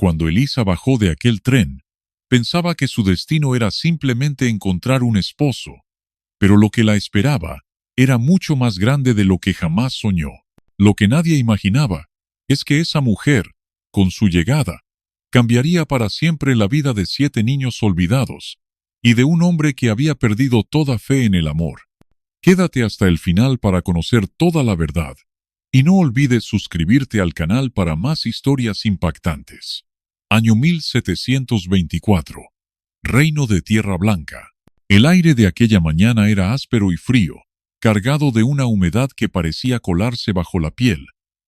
Cuando Elisa bajó de aquel tren, pensaba que su destino era simplemente encontrar un esposo, pero lo que la esperaba era mucho más grande de lo que jamás soñó. Lo que nadie imaginaba es que esa mujer, con su llegada, cambiaría para siempre la vida de 7 niños olvidados y de un hombre que había perdido toda fe en el amor. Quédate hasta el final para conocer toda la verdad. Y no olvides suscribirte al canal para más historias impactantes. Año 1724. Reino de Tierra Blanca. El aire de aquella mañana era áspero y frío, cargado de una humedad que parecía colarse bajo la piel,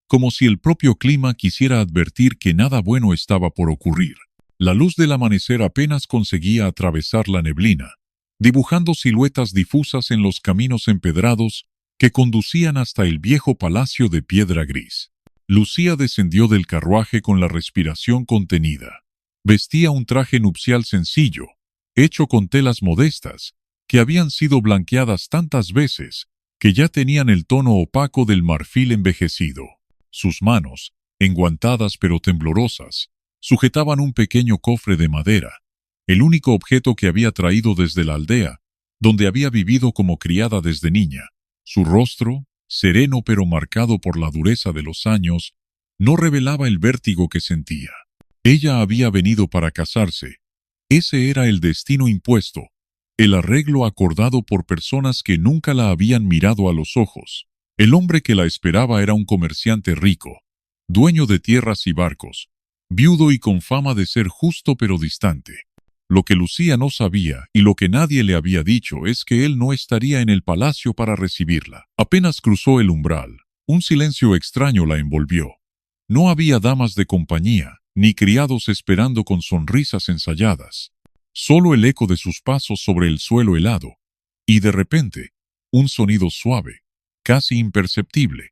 como si el propio clima quisiera advertir que nada bueno estaba por ocurrir. La luz del amanecer apenas conseguía atravesar la neblina, dibujando siluetas difusas en los caminos empedrados que conducían hasta el viejo palacio de piedra gris. Lucía descendió del carruaje con la respiración contenida. Vestía un traje nupcial sencillo, hecho con telas modestas, que habían sido blanqueadas tantas veces que ya tenían el tono opaco del marfil envejecido. Sus manos, enguantadas pero temblorosas, sujetaban un pequeño cofre de madera, el único objeto que había traído desde la aldea, donde había vivido como criada desde niña. Su rostro, sereno pero marcado por la dureza de los años, no revelaba el vértigo que sentía. Ella había venido para casarse. Ese era el destino impuesto, el arreglo acordado por personas que nunca la habían mirado a los ojos. El hombre que la esperaba era un comerciante rico, dueño de tierras y barcos, viudo y con fama de ser justo pero distante. Lo que Lucía no sabía y lo que nadie le había dicho es que él no estaría en el palacio para recibirla. Apenas cruzó el umbral, un silencio extraño la envolvió. No había damas de compañía, ni criados esperando con sonrisas ensayadas. Solo el eco de sus pasos sobre el suelo helado. Y de repente, un sonido suave, casi imperceptible,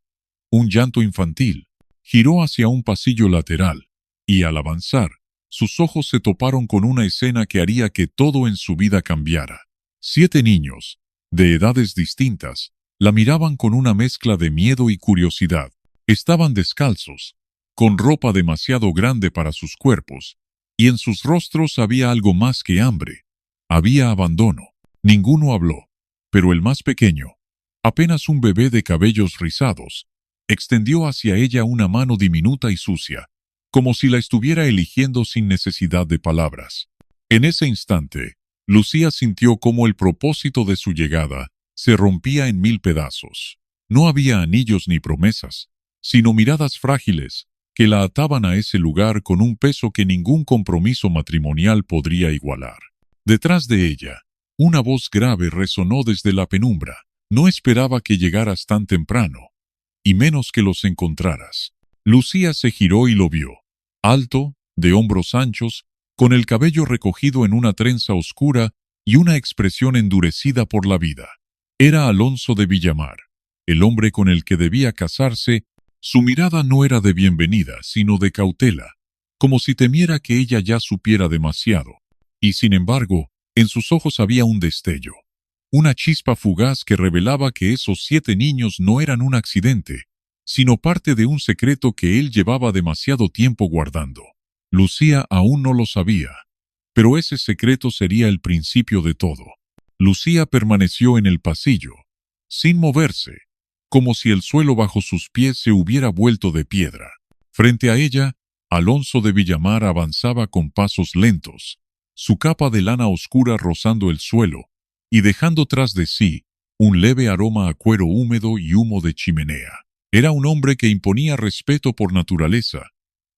un llanto infantil. Giró hacia un pasillo lateral, y al avanzar, sus ojos se toparon con una escena que haría que todo en su vida cambiara. 7 niños, de edades distintas, la miraban con una mezcla de miedo y curiosidad. Estaban descalzos, con ropa demasiado grande para sus cuerpos, y en sus rostros había algo más que hambre. Había abandono. Ninguno habló, pero el más pequeño, apenas un bebé de cabellos rizados, extendió hacia ella una mano diminuta y sucia, como si la estuviera eligiendo sin necesidad de palabras. En ese instante, Lucía sintió cómo el propósito de su llegada se rompía en 1000 pedazos. No había anillos ni promesas, sino miradas frágiles que la ataban a ese lugar con un peso que ningún compromiso matrimonial podría igualar. Detrás de ella, una voz grave resonó desde la penumbra. No esperaba que llegaras tan temprano, y menos que los encontraras. Lucía se giró y lo vio. Alto, de hombros anchos, con el cabello recogido en una trenza oscura y una expresión endurecida por la vida. Era Alonso de Villamar, el hombre con el que debía casarse. Su mirada no era de bienvenida, sino de cautela, como si temiera que ella ya supiera demasiado. Y sin embargo, en sus ojos había un destello, una chispa fugaz que revelaba que esos 7 niños no eran un accidente, sino parte de un secreto que él llevaba demasiado tiempo guardando. Lucía aún no lo sabía, pero ese secreto sería el principio de todo. Lucía permaneció en el pasillo, sin moverse, como si el suelo bajo sus pies se hubiera vuelto de piedra. Frente a ella, Alonso de Villamar avanzaba con pasos lentos, su capa de lana oscura rozando el suelo y dejando tras de sí un leve aroma a cuero húmedo y humo de chimenea. Era un hombre que imponía respeto por naturaleza,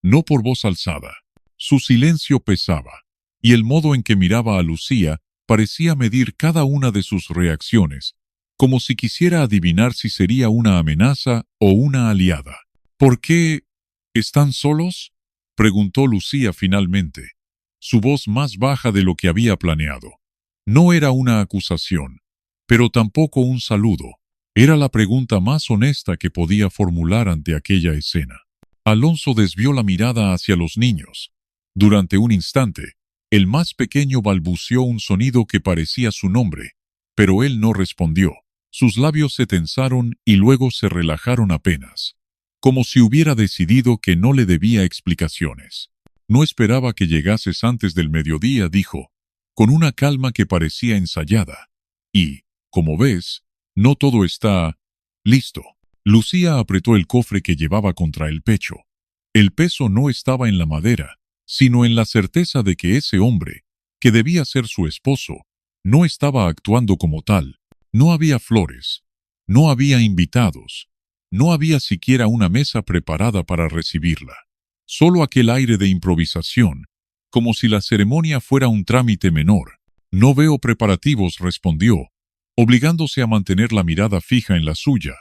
no por voz alzada. Su silencio pesaba, y el modo en que miraba a Lucía parecía medir cada una de sus reacciones, como si quisiera adivinar si sería una amenaza o una aliada. ¿Por qué están solos?, preguntó Lucía finalmente, su voz más baja de lo que había planeado. No era una acusación, pero tampoco un saludo. Era la pregunta más honesta que podía formular ante aquella escena. Alonso desvió la mirada hacia los niños. Durante un instante, el más pequeño balbuceó un sonido que parecía su nombre, pero él no respondió. Sus labios se tensaron y luego se relajaron apenas, como si hubiera decidido que no le debía explicaciones. No esperaba que llegases antes del mediodía, dijo, con una calma que parecía ensayada. Y, como ves, no todo está listo. Lucía apretó el cofre que llevaba contra el pecho. El peso no estaba en la madera, sino en la certeza de que ese hombre, que debía ser su esposo, no estaba actuando como tal. No había flores, no había invitados, no había siquiera una mesa preparada para recibirla. Solo aquel aire de improvisación, como si la ceremonia fuera un trámite menor. No veo preparativos, respondió, obligándose a mantener la mirada fija en la suya.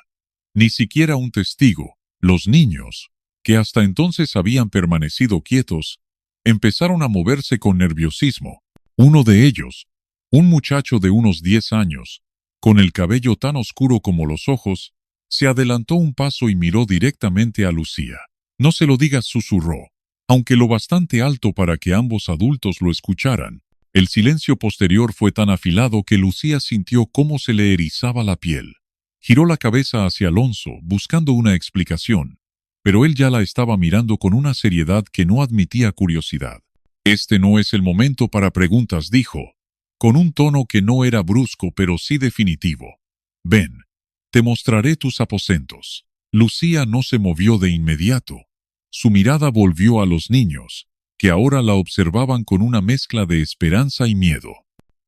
Ni siquiera un testigo. Los niños, que hasta entonces habían permanecido quietos, empezaron a moverse con nerviosismo. Uno de ellos, un muchacho de unos 10 años, con el cabello tan oscuro como los ojos, se adelantó un paso y miró directamente a Lucía. No se lo digas, susurró, aunque lo bastante alto para que ambos adultos lo escucharan. El silencio posterior fue tan afilado que Lucía sintió cómo se le erizaba la piel. Giró la cabeza hacia Alonso, buscando una explicación, pero él ya la estaba mirando con una seriedad que no admitía curiosidad. Este no es el momento para preguntas, dijo, con un tono que no era brusco pero sí definitivo. Ven, te mostraré tus aposentos. Lucía no se movió de inmediato. Su mirada volvió a los niños, que ahora la observaban con una mezcla de esperanza y miedo.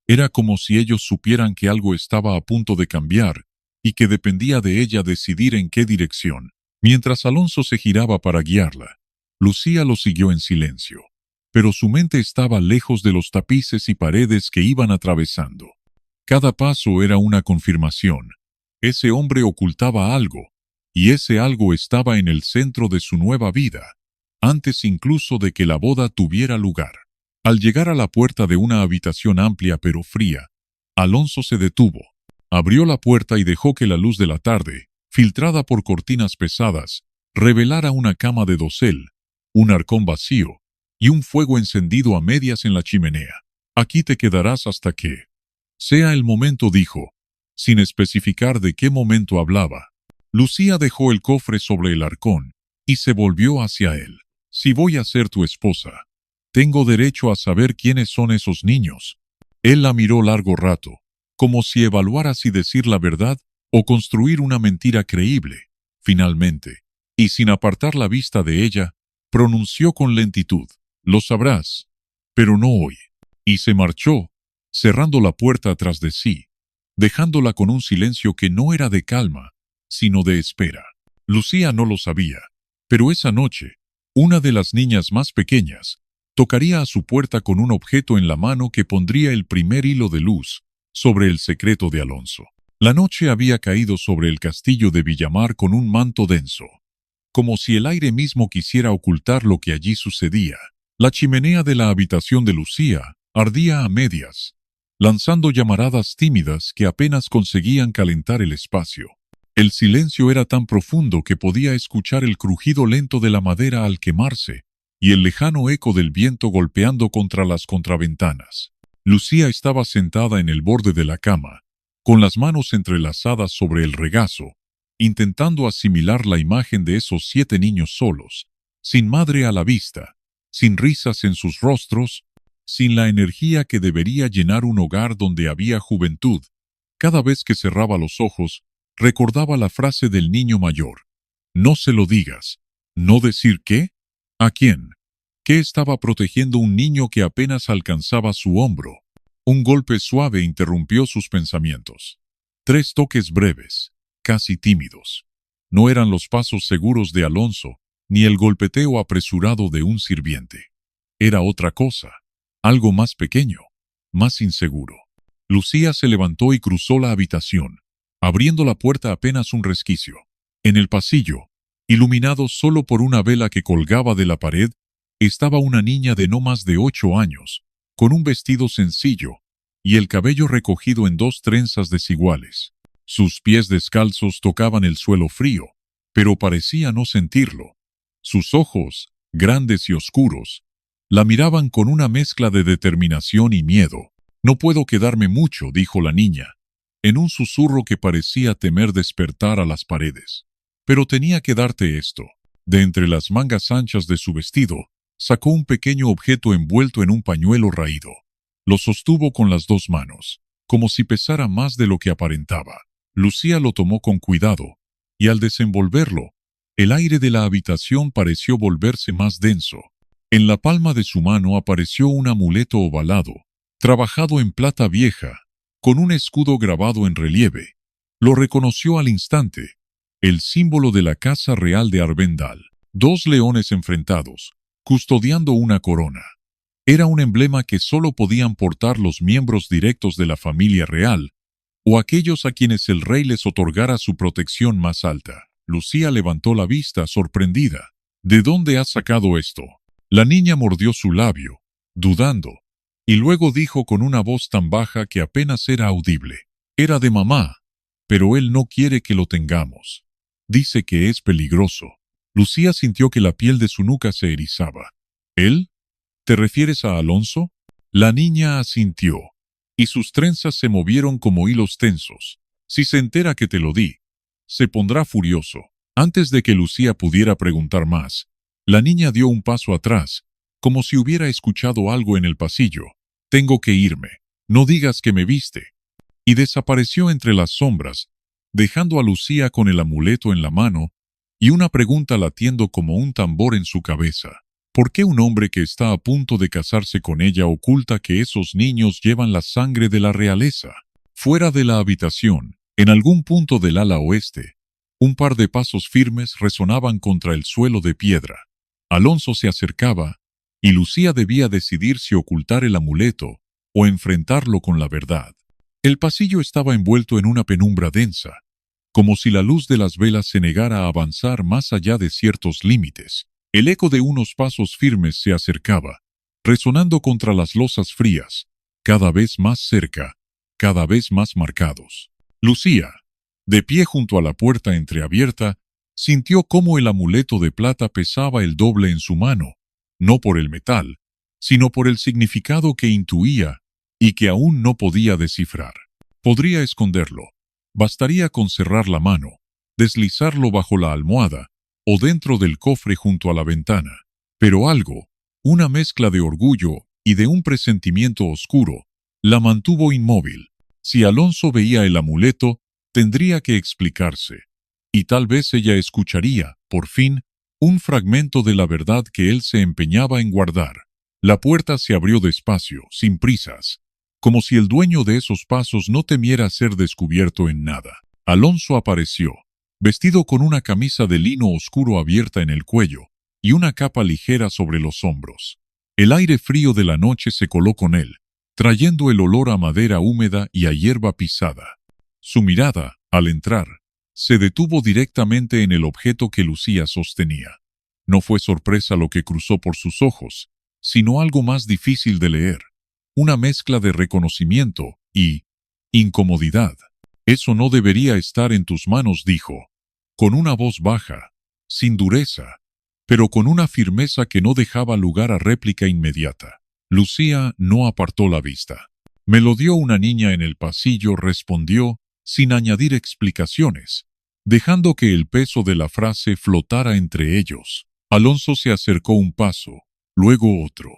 Era como si ellos supieran que algo estaba a punto de cambiar y que dependía de ella decidir en qué dirección. Mientras Alonso se giraba para guiarla, Lucía lo siguió en silencio, pero su mente estaba lejos de los tapices y paredes que iban atravesando. Cada paso era una confirmación. Ese hombre ocultaba algo, y ese algo estaba en el centro de su nueva vida, antes incluso de que la boda tuviera lugar. Al llegar a la puerta de una habitación amplia pero fría, Alonso se detuvo. Abrió la puerta y dejó que la luz de la tarde, filtrada por cortinas pesadas, revelara una cama de dosel, un arcón vacío y un fuego encendido a medias en la chimenea. Aquí te quedarás hasta que sea el momento, dijo, sin especificar de qué momento hablaba. Lucía dejó el cofre sobre el arcón y se volvió hacia él. Si voy a ser tu esposa, tengo derecho a saber quiénes son esos niños. Él la miró largo rato, como si evaluara si decir la verdad o construir una mentira creíble. Finalmente, y sin apartar la vista de ella, pronunció con lentitud, lo sabrás, pero no hoy. Y se marchó, cerrando la puerta tras de sí, dejándola con un silencio que no era de calma, sino de espera. Lucía no lo sabía, pero esa noche, una de las niñas más pequeñas tocaría a su puerta con un objeto en la mano que pondría el primer hilo de luz sobre el secreto de Alonso. La noche había caído sobre el castillo de Villamar con un manto denso, como si el aire mismo quisiera ocultar lo que allí sucedía. La chimenea de la habitación de Lucía ardía a medias, lanzando llamaradas tímidas que apenas conseguían calentar el espacio. El silencio era tan profundo que podía escuchar el crujido lento de la madera al quemarse y el lejano eco del viento golpeando contra las contraventanas. Lucía estaba sentada en el borde de la cama, con las manos entrelazadas sobre el regazo, intentando asimilar la imagen de esos 7 niños solos, sin madre a la vista, sin risas en sus rostros, sin la energía que debería llenar un hogar donde había juventud. Cada vez que cerraba los ojos, recordaba la frase del niño mayor. No se lo digas. ¿No decir qué? ¿A quién? ¿Qué estaba protegiendo un niño que apenas alcanzaba su hombro? Un golpe suave interrumpió sus pensamientos. 3 toques breves, casi tímidos. No eran los pasos seguros de Alonso, ni el golpeteo apresurado de un sirviente. Era otra cosa, algo más pequeño, más inseguro. Lucía se levantó y cruzó la habitación, abriendo la puerta apenas un resquicio. En el pasillo, iluminado solo por una vela que colgaba de la pared, estaba una niña de no más de 8 años, con un vestido sencillo y el cabello recogido en 2 trenzas desiguales. Sus pies descalzos tocaban el suelo frío, pero parecía no sentirlo. Sus ojos, grandes y oscuros, la miraban con una mezcla de determinación y miedo. No puedo quedarme mucho, dijo la niña, en un susurro que parecía temer despertar a las paredes. Pero tenía que darte esto. De entre las mangas anchas de su vestido, Sacó un pequeño objeto envuelto en un pañuelo raído. Lo sostuvo con las dos manos, como si pesara más de lo que aparentaba. Lucía lo tomó con cuidado, y al desenvolverlo, el aire de la habitación pareció volverse más denso. En la palma de su mano apareció un amuleto ovalado, trabajado en plata vieja, con un escudo grabado en relieve. Lo reconoció al instante, el símbolo de la Casa Real de Arvendal. Dos leones enfrentados, custodiando una corona. Era un emblema que solo podían portar los miembros directos de la familia real, o aquellos a quienes el rey les otorgara su protección más alta. Lucía levantó la vista, sorprendida. ¿De dónde has sacado esto? La niña mordió su labio, dudando, y luego dijo con una voz tan baja que apenas era audible. Era de mamá, pero él no quiere que lo tengamos. Dice que es peligroso. Lucía sintió que la piel de su nuca se erizaba. ¿Él? ¿Te refieres a Alonso? La niña asintió, y sus trenzas se movieron como hilos tensos. Si se entera que te lo di, se pondrá furioso. Antes de que Lucía pudiera preguntar más, la niña dio un paso atrás, como si hubiera escuchado algo en el pasillo. Tengo que irme. No digas que me viste. Y desapareció entre las sombras, dejando a Lucía con el amuleto en la mano y una pregunta latiendo como un tambor en su cabeza. ¿Por qué un hombre que está a punto de casarse con ella oculta que esos niños llevan la sangre de la realeza? Fuera de la habitación, en algún punto del ala oeste, un par de pasos firmes resonaban contra el suelo de piedra. Alonso se acercaba, y Lucía debía decidir si ocultar el amuleto o enfrentarlo con la verdad. El pasillo estaba envuelto en una penumbra densa, como si la luz de las velas se negara a avanzar más allá de ciertos límites. El eco de unos pasos firmes se acercaba, resonando contra las losas frías, cada vez más cerca, cada vez más marcados. Lucía, de pie junto a la puerta entreabierta, sintió cómo el amuleto de plata pesaba el doble en su mano, no por el metal, sino por el significado que intuía y que aún no podía descifrar. Podría esconderlo. Bastaría con cerrar la mano, deslizarlo bajo la almohada o dentro del cofre junto a la ventana. Pero algo, una mezcla de orgullo y de un presentimiento oscuro, la mantuvo inmóvil. Si Alonso veía el amuleto, tendría que explicarse. Y tal vez ella escucharía, por fin, un fragmento de la verdad que él se empeñaba en guardar. La puerta se abrió despacio, sin prisas, como si el dueño de esos pasos no temiera ser descubierto en nada. Alonso apareció, vestido con una camisa de lino oscuro abierta en el cuello y una capa ligera sobre los hombros. El aire frío de la noche se coló con él, trayendo el olor a madera húmeda y a hierba pisada. Su mirada, al entrar, se detuvo directamente en el objeto que Lucía sostenía. No fue sorpresa lo que cruzó por sus ojos, sino algo más difícil de leer. Una mezcla de reconocimiento y incomodidad. Eso no debería estar en tus manos, dijo, con una voz baja, sin dureza, pero con una firmeza que no dejaba lugar a réplica inmediata. Lucía no apartó la vista. Me lo dio una niña en el pasillo, respondió, sin añadir explicaciones, dejando que el peso de la frase flotara entre ellos. Alonso se acercó un paso, luego otro.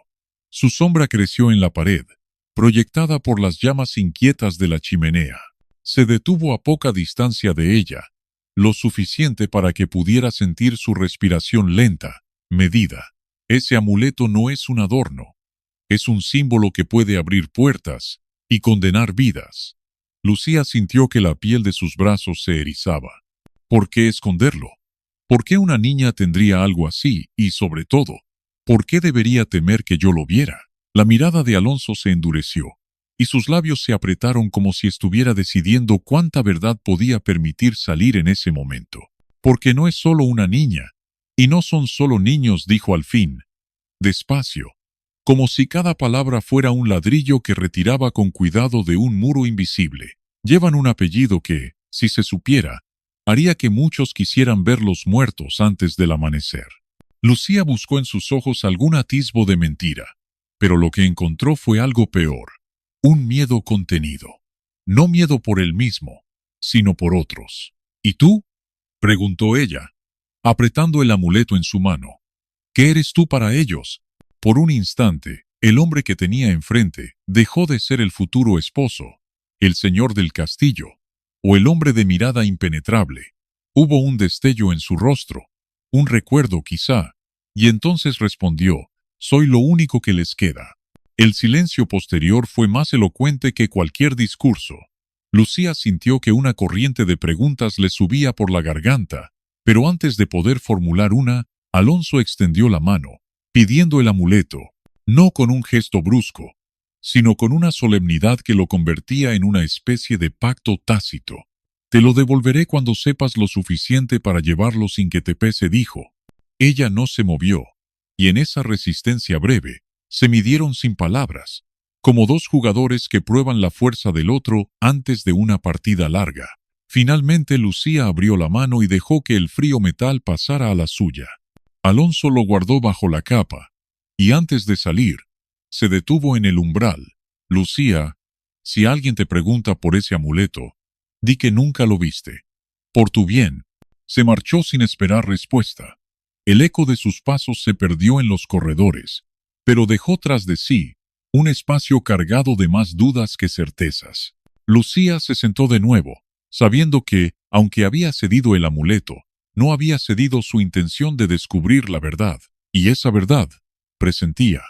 Su sombra creció en la pared, proyectada por las llamas inquietas de la chimenea. Se detuvo a poca distancia de ella, lo suficiente para que pudiera sentir su respiración lenta, medida. Ese amuleto no es un adorno, es un símbolo que puede abrir puertas y condenar vidas. Lucía sintió que la piel de sus brazos se erizaba. ¿Por qué esconderlo? ¿Por qué una niña tendría algo así? Y sobre todo, ¿por qué debería temer que yo lo viera? La mirada de Alonso se endureció, y sus labios se apretaron como si estuviera decidiendo cuánta verdad podía permitir salir en ese momento. Porque no es solo una niña, y no son solo niños, dijo al fin, despacio, como si cada palabra fuera un ladrillo que retiraba con cuidado de un muro invisible. Llevan un apellido que, si se supiera, haría que muchos quisieran verlos muertos antes del amanecer. Lucía buscó en sus ojos algún atisbo de mentira, pero lo que encontró fue algo peor, un miedo contenido. No miedo por él mismo, sino por otros. ¿Y tú? Preguntó ella, apretando el amuleto en su mano. ¿Qué eres tú para ellos? Por un instante, el hombre que tenía enfrente dejó de ser el futuro esposo, el señor del castillo, o el hombre de mirada impenetrable. Hubo un destello en su rostro, un recuerdo quizá, y entonces respondió: «Soy lo único que les queda». El silencio posterior fue más elocuente que cualquier discurso. Lucía sintió que una corriente de preguntas le subía por la garganta, pero antes de poder formular una, Alonso extendió la mano, pidiendo el amuleto, no con un gesto brusco, sino con una solemnidad que lo convertía en una especie de pacto tácito. «Te lo devolveré cuando sepas lo suficiente para llevarlo sin que te pese», dijo. Ella no se movió, y en esa resistencia breve, se midieron sin palabras, como dos jugadores que prueban la fuerza del otro antes de una partida larga. Finalmente Lucía abrió la mano y dejó que el frío metal pasara a la suya. Alonso lo guardó bajo la capa, y antes de salir, se detuvo en el umbral. «Lucía, si alguien te pregunta por ese amuleto, di que nunca lo viste. Por tu bien». Se marchó sin esperar respuesta. El eco de sus pasos se perdió en los corredores, pero dejó tras de sí un espacio cargado de más dudas que certezas. Lucía se sentó de nuevo, sabiendo que, aunque había cedido el amuleto, no había cedido su intención de descubrir la verdad, y esa verdad, presentía,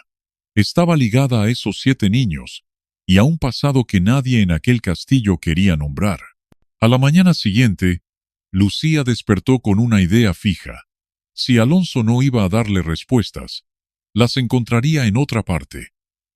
estaba ligada a esos 7 niños, y a un pasado que nadie en aquel castillo quería nombrar. A la mañana siguiente, Lucía despertó con una idea fija. Si Alonso no iba a darle respuestas, las encontraría en otra parte,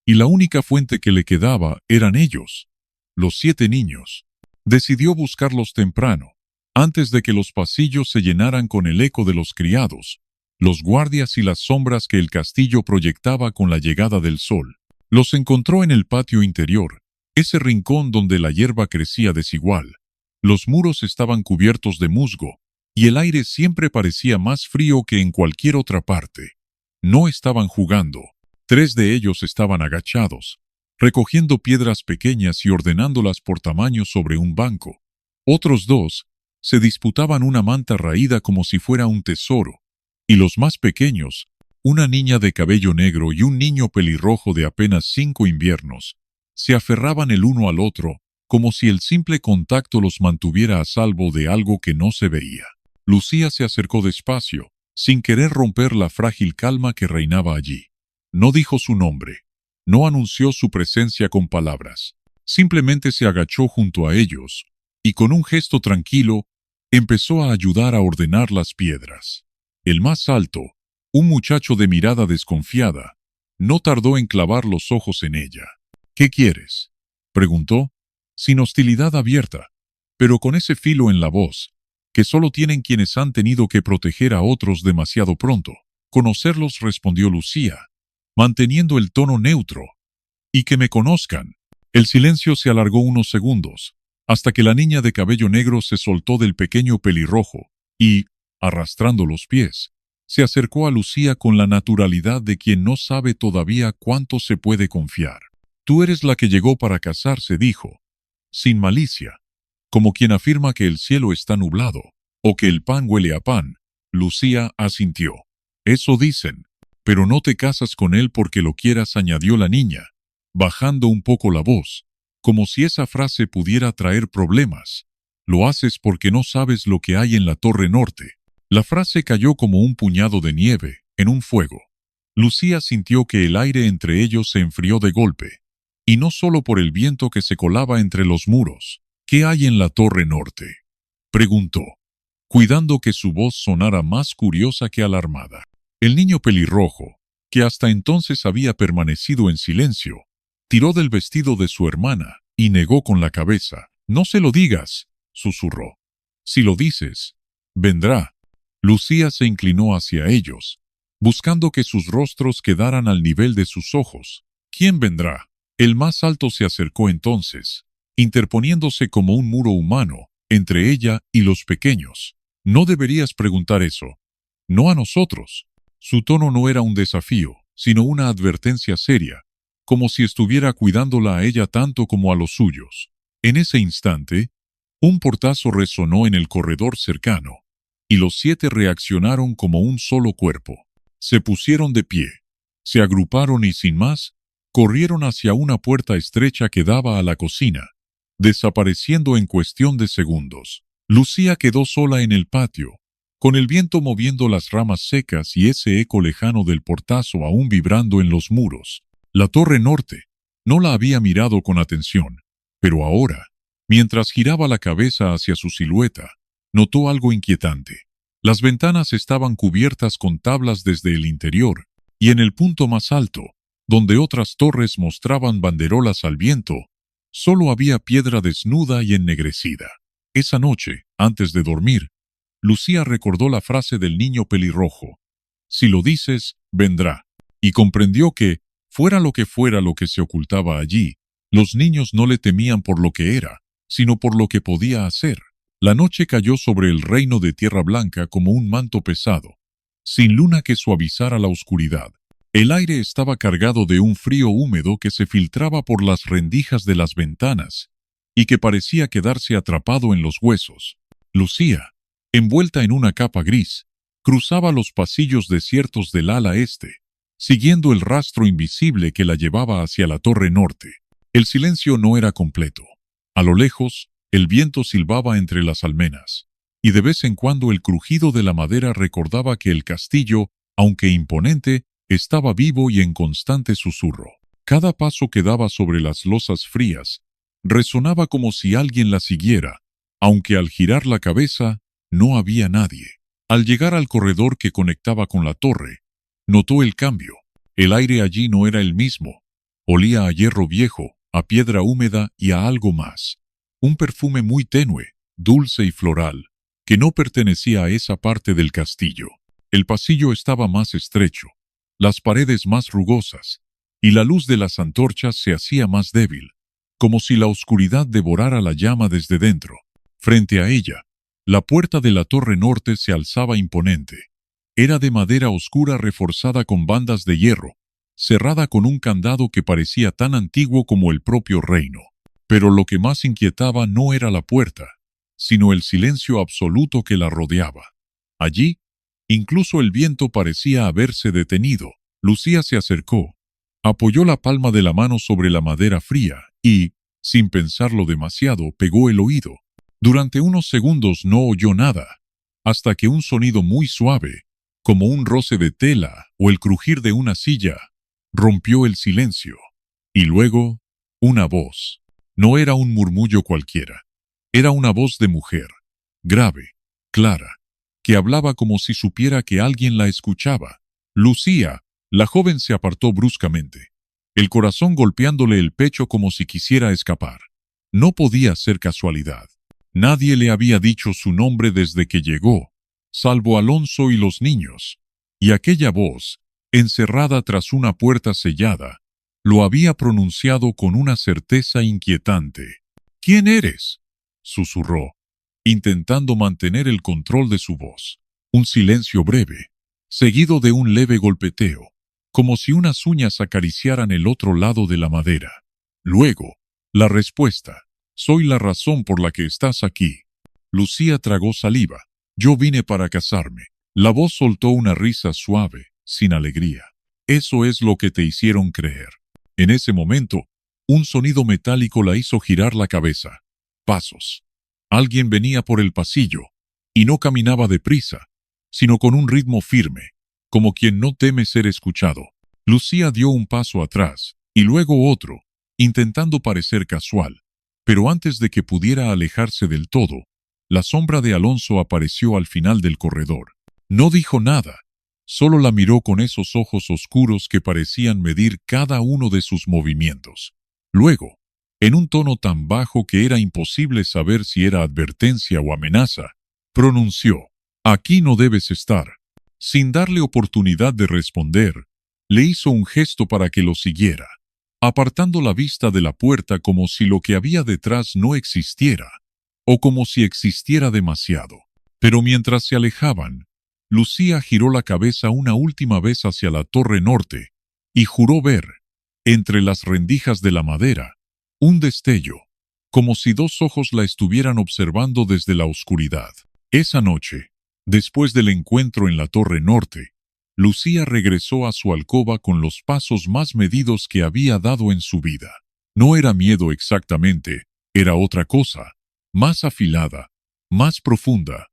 y la única fuente que le quedaba eran ellos, los 7 niños. Decidió buscarlos temprano, antes de que los pasillos se llenaran con el eco de los criados, los guardias y las sombras que el castillo proyectaba con la llegada del sol. Los encontró en el patio interior, ese rincón donde la hierba crecía desigual. Los muros estaban cubiertos de musgo, y el aire siempre parecía más frío que en cualquier otra parte. No estaban jugando. 3 de ellos estaban agachados, recogiendo piedras pequeñas y ordenándolas por tamaño sobre un banco. Otros 2 se disputaban una manta raída como si fuera un tesoro, y los más pequeños, una niña de cabello negro y un niño pelirrojo de apenas 5 inviernos, se aferraban el uno al otro, como si el simple contacto los mantuviera a salvo de algo que no se veía. Lucía se acercó despacio, sin querer romper la frágil calma que reinaba allí. No dijo su nombre, no anunció su presencia con palabras. Simplemente se agachó junto a ellos, y con un gesto tranquilo, empezó a ayudar a ordenar las piedras. El más alto, un muchacho de mirada desconfiada, no tardó en clavar los ojos en ella. «¿Qué quieres?», preguntó, sin hostilidad abierta, pero con ese filo en la voz, que solo tienen quienes han tenido que proteger a otros demasiado pronto. «Conocerlos», respondió Lucía, manteniendo el tono neutro. «Y que me conozcan». El silencio se alargó unos segundos, hasta que la niña de cabello negro se soltó del pequeño pelirrojo y, arrastrando los pies, se acercó a Lucía con la naturalidad de quien no sabe todavía cuánto se puede confiar. «Tú eres la que llegó para casarse», dijo, sin malicia, como quien afirma que el cielo está nublado, o que el pan huele a pan. Lucía asintió. «Eso dicen, pero no te casas con él porque lo quieras», añadió la niña, bajando un poco la voz, como si esa frase pudiera traer problemas. «Lo haces porque no sabes lo que hay en la Torre Norte». La frase cayó como un puñado de nieve en un fuego. Lucía sintió que el aire entre ellos se enfrió de golpe, y no solo por el viento que se colaba entre los muros. «¿Qué hay en la Torre Norte?», preguntó, cuidando que su voz sonara más curiosa que alarmada. El niño pelirrojo, que hasta entonces había permanecido en silencio, tiró del vestido de su hermana y negó con la cabeza. «No se lo digas», susurró. «Si lo dices, vendrá». Lucía se inclinó hacia ellos, buscando que sus rostros quedaran al nivel de sus ojos. «¿Quién vendrá?». El más alto se acercó entonces, interponiéndose como un muro humano entre ella y los pequeños. «No deberías preguntar eso. No a nosotros». Su tono no era un desafío, sino una advertencia seria, como si estuviera cuidándola a ella tanto como a los suyos. En ese instante, un portazo resonó en el corredor cercano, y los 7 reaccionaron como un solo cuerpo. Se pusieron de pie, Se agruparon y sin más, corrieron hacia una puerta estrecha que daba a la cocina, desapareciendo en cuestión de segundos. Lucía quedó sola en el patio, con el viento moviendo las ramas secas y ese eco lejano del portazo aún vibrando en los muros. La torre norte no la había mirado con atención, pero ahora, mientras giraba la cabeza hacia su silueta, notó algo inquietante. Las ventanas estaban cubiertas con tablas desde el interior, y en el punto más alto, donde otras torres mostraban banderolas al viento, solo había piedra desnuda y ennegrecida. Esa noche, antes de dormir, Lucía recordó la frase del niño pelirrojo: «Si lo dices, vendrá», y comprendió que, fuera lo que se ocultaba allí, los niños no le temían por lo que era, sino por lo que podía hacer. La noche cayó sobre el reino de Tierra Blanca como un manto pesado, sin luna que suavizara la oscuridad. El aire estaba cargado de un frío húmedo que se filtraba por las rendijas de las ventanas y que parecía quedarse atrapado en los huesos. Lucía, envuelta en una capa gris, cruzaba los pasillos desiertos del ala este, siguiendo el rastro invisible que la llevaba hacia la torre norte. El silencio no era completo. A lo lejos, el viento silbaba entre las almenas, y de vez en cuando el crujido de la madera recordaba que el castillo, aunque imponente, estaba vivo y en constante susurro. Cada paso que daba sobre las losas frías resonaba como si alguien la siguiera, aunque al girar la cabeza no había nadie. Al llegar al corredor que conectaba con la torre, notó el cambio. El aire allí no era el mismo. Olía a hierro viejo, a piedra húmeda y a algo más. Un perfume muy tenue, dulce y floral, que no pertenecía a esa parte del castillo. El pasillo estaba más estrecho, las paredes más rugosas, y la luz de las antorchas se hacía más débil, como si la oscuridad devorara la llama desde dentro. Frente a ella, la puerta de la torre norte se alzaba imponente. Era de madera oscura reforzada con bandas de hierro, cerrada con un candado que parecía tan antiguo como el propio reino. Pero lo que más inquietaba no era la puerta, sino el silencio absoluto que la rodeaba. Allí, incluso el viento parecía haberse detenido. Lucía se acercó, apoyó la palma de la mano sobre la madera fría y, sin pensarlo demasiado, pegó el oído. Durante unos segundos no oyó nada, hasta que un sonido muy suave, como un roce de tela o el crujir de una silla, rompió el silencio. Y luego, una voz. No era un murmullo cualquiera. Era una voz de mujer, grave, clara, que hablaba como si supiera que alguien la escuchaba. Lucía, la joven, se apartó bruscamente, el corazón golpeándole el pecho como si quisiera escapar. No podía ser casualidad. Nadie le había dicho su nombre desde que llegó, salvo Alonso y los niños, y aquella voz, encerrada tras una puerta sellada, lo había pronunciado con una certeza inquietante. «¿Quién eres?», susurró, intentando mantener el control de su voz. Un silencio breve, seguido de un leve golpeteo, como si unas uñas acariciaran el otro lado de la madera. Luego, la respuesta: «Soy la razón por la que estás aquí». Lucía tragó saliva. «Yo vine para casarme». La voz soltó una risa suave, sin alegría. «Eso es lo que te hicieron creer». En ese momento, un sonido metálico la hizo girar la cabeza. Pasos. Alguien venía por el pasillo, y no caminaba deprisa, sino con un ritmo firme, como quien no teme ser escuchado. Lucía dio un paso atrás, y luego otro, intentando parecer casual, pero antes de que pudiera alejarse del todo, la sombra de Alonso apareció al final del corredor. No dijo nada, solo la miró con esos ojos oscuros que parecían medir cada uno de sus movimientos. Luego, en un tono tan bajo que era imposible saber si era advertencia o amenaza, pronunció: «Aquí no debes estar». Sin darle oportunidad de responder, le hizo un gesto para que lo siguiera, apartando la vista de la puerta como si lo que había detrás no existiera, o como si existiera demasiado. Pero mientras se alejaban, Lucía giró la cabeza una última vez hacia la torre norte y juró ver, entre las rendijas de la madera, un destello, como si dos ojos la estuvieran observando desde la oscuridad. Esa noche, después del encuentro en la torre norte, Lucía regresó a su alcoba con los pasos más medidos que había dado en su vida. No era miedo exactamente, era otra cosa, más afilada, más profunda,